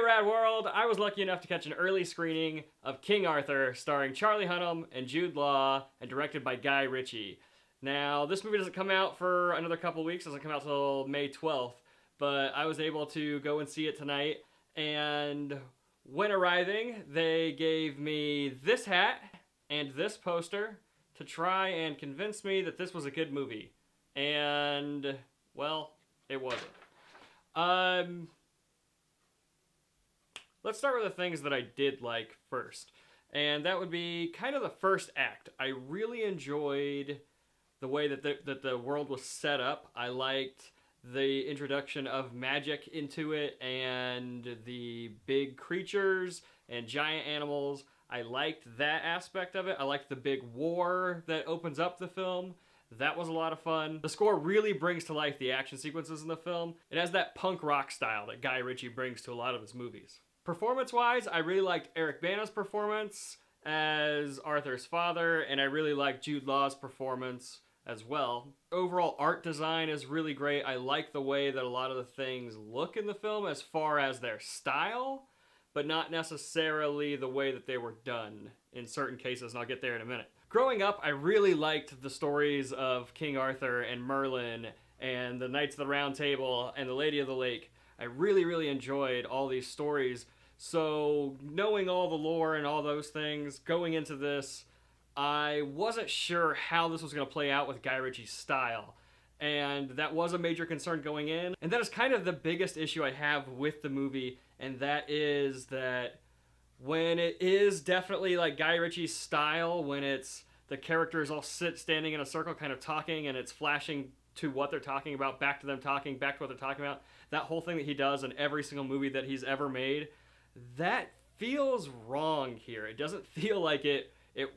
Rad World! I was lucky enough to catch an early screening of King Arthur, starring Charlie Hunnam and Jude Law, and directed by Guy Ritchie. Now, this movie doesn't come out for another couple weeks, it doesn't come out till May 12th, but I was able to go and see it tonight, and when arriving, they gave me this hat and this poster to try and convince me that this was a good movie. And, well, it wasn't. Let's start with the things that I did like first. And that would be kind of the first act. I really enjoyed the way that the world was set up. I liked the introduction of magic into it and the big creatures and giant animals. I liked that aspect of it. I liked the big war that opens up the film. That was a lot of fun. The score really brings to life the action sequences in the film. It has that punk rock style that Guy Ritchie brings to a lot of his movies. Performance-wise, I really liked Eric Bana's performance as Arthur's father, and I really liked Jude Law's performance as well. Overall art design is really great. I like the way that a lot of the things look in the film as far as their style, but not necessarily the way that they were done in certain cases, and I'll get there in a minute. Growing up, I really liked the stories of King Arthur and Merlin and the Knights of the Round Table and the Lady of the Lake. I really enjoyed all these stories. So knowing all the lore and all those things, going into this, I wasn't sure how this was going to play out with Guy Ritchie's style. And that was a major concern going in. And that is kind of the biggest issue I have with the movie, and that is that when it is definitely like Guy Ritchie's style, when it's the characters all standing in a circle kind of talking and it's flashing to what they're talking about, back to them talking, back to what they're talking about, that whole thing that he does in every single movie that he's ever made, that feels wrong here. It doesn't feel like it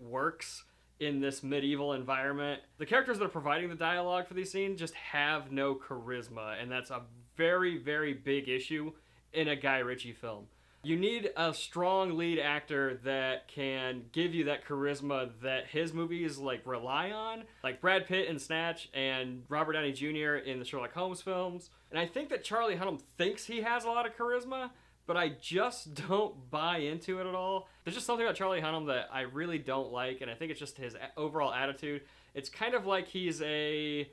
works in this medieval environment. The characters that are providing the dialogue for these scenes just have no charisma, and that's a very big issue in a Guy Ritchie film. You need a strong lead actor that can give you that charisma that his movies like rely on, like Brad Pitt in Snatch and Robert Downey Jr. in the Sherlock Holmes films. And I think that Charlie Hunnam thinks he has a lot of charisma, but I just don't buy into it at all. There's just something about Charlie Hunnam that I really don't like, and I think it's just his overall attitude. It's kind of like he's a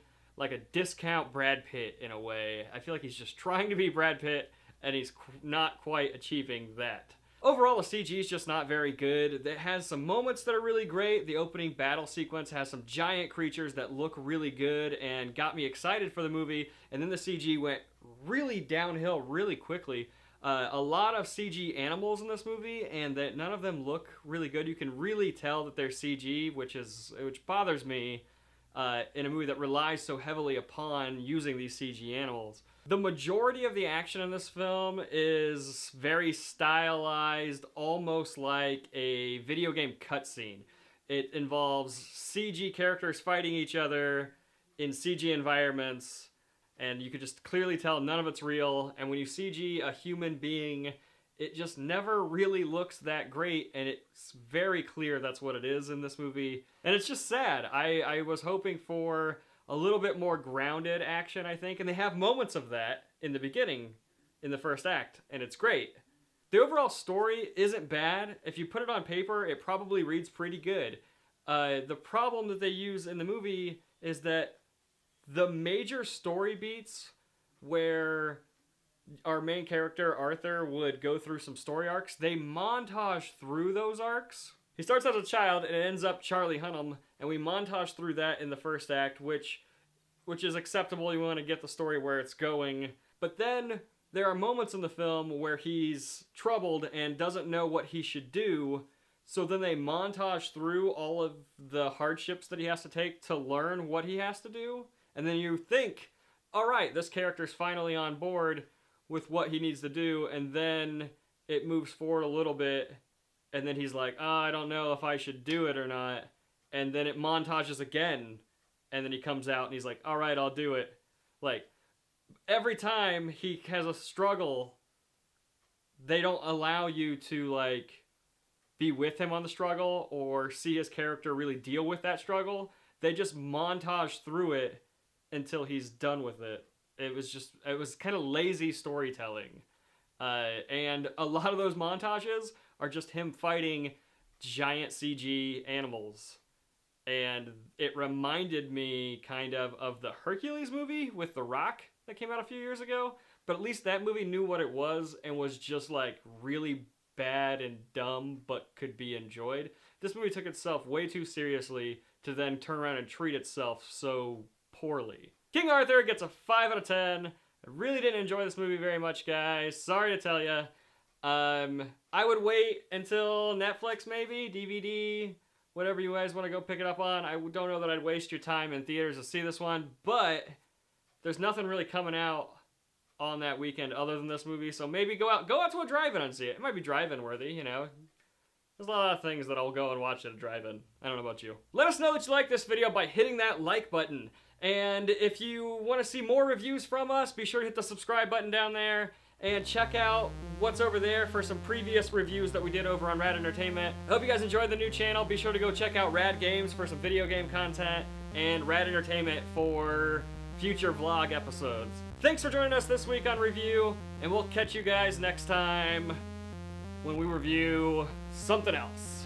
discount Brad Pitt in a way. I feel like he's just trying to be Brad Pitt, and he's not quite achieving that. Overall, the CG is just not very good. It has some moments that are really great. The opening battle sequence has some giant creatures that look really good and got me excited for the movie, and then the CG went really downhill really quickly. A lot of CG animals in this movie, and that none of them look really good. You can really tell that they're CG, which bothers me in a movie that relies so heavily upon using these CG animals. The majority of the action in this film is very stylized, almost like a video game cutscene. It involves CG characters fighting each other in CG environments, and you could just clearly tell none of it's real. And when you CG a human being, it just never really looks that great, and it's very clear that's what it is in this movie. And it's just sad. I was hoping for a little bit more grounded action, I think, and they have moments of that in the beginning, in the first act, and it's great. The overall story isn't bad. If you put it on paper, it probably reads pretty good. The problem that they use in the movie is that the major story beats where our main character, Arthur, would go through some story arcs, they montage through those arcs. He starts as a child and it ends up Charlie Hunnam, and we montage through that in the first act, which is acceptable. You want to get the story where it's going. But then there are moments in the film where he's troubled and doesn't know what he should do, so then they montage through all of the hardships that he has to take to learn what he has to do. And then you think, all right, this character's finally on board with what he needs to do, and then it moves forward a little bit, and then he's like, I don't know if I should do it or not, and then it montages again, and then he comes out and he's like, all right, I'll do it. Like, every time he has a struggle, they don't allow you to, like, be with him on the struggle or see his character really deal with that struggle. They just montage through it until he's done with it. It was kind of lazy storytelling. And a lot of those montages are just him fighting giant CG animals. And it reminded me kind of the Hercules movie with The Rock that came out a few years ago. But at least that movie knew what it was and was just like really bad and dumb, but could be enjoyed. This movie took itself way too seriously to then turn around and treat itself so poorly. King Arthur gets a 5 out of 10. I really didn't enjoy this movie very much, guys. Sorry to tell you. I would wait until Netflix, maybe, DVD, whatever you guys want to go pick it up on. I don't know that I'd waste your time in theaters to see this one, but there's nothing really coming out on that weekend other than this movie, so maybe go out to a drive-in and see it. It might be drive-in worthy, you know. There's a lot of things that I'll go and watch at a drive-in. I don't know about you. Let us know that you like this video by hitting that like button. And if you want to see more reviews from us, be sure to hit the subscribe button down there and check out what's over there for some previous reviews that we did over on Rad Entertainment. I hope you guys enjoyed the new channel. Be sure to go check out Rad Games for some video game content and Rad Entertainment for future vlog episodes. Thanks for joining us this week on review, and we'll catch you guys next time when we review something else.